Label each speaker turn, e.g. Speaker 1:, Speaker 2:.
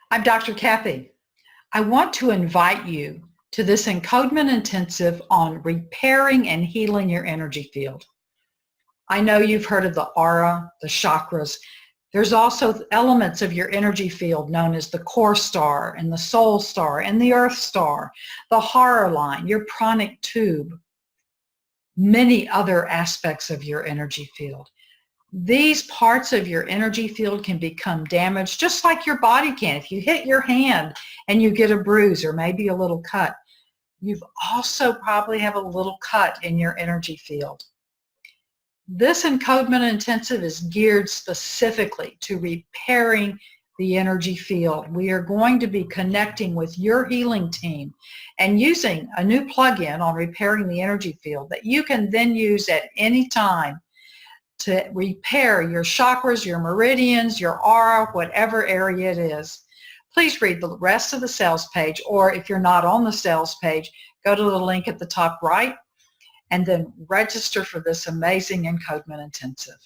Speaker 1: I'm Dr. Kathy. I want to invite you to this Encodement Intensive on repairing and healing your energy field. I know you've heard of the aura, the chakras. There's also elements of your energy field known as the core star and the soul star and the earth star, the horror line, your pranic tube, many other aspects of your energy field. These parts of your energy field can become damaged just like your body can. If you hit your hand and you get a bruise or maybe a little cut, you've also probably have a little cut in your energy field. This Encodement Intensive is geared specifically to repairing the energy field. We are going to be connecting with your healing team and using a new plug-in on repairing the energy field that you can then use at any time to repair your chakras, your meridians, your aura, whatever area it is. Please read the rest of the sales page, or if you're not on the sales page, go to the link at the top right and then register for this amazing Encodement Intensive.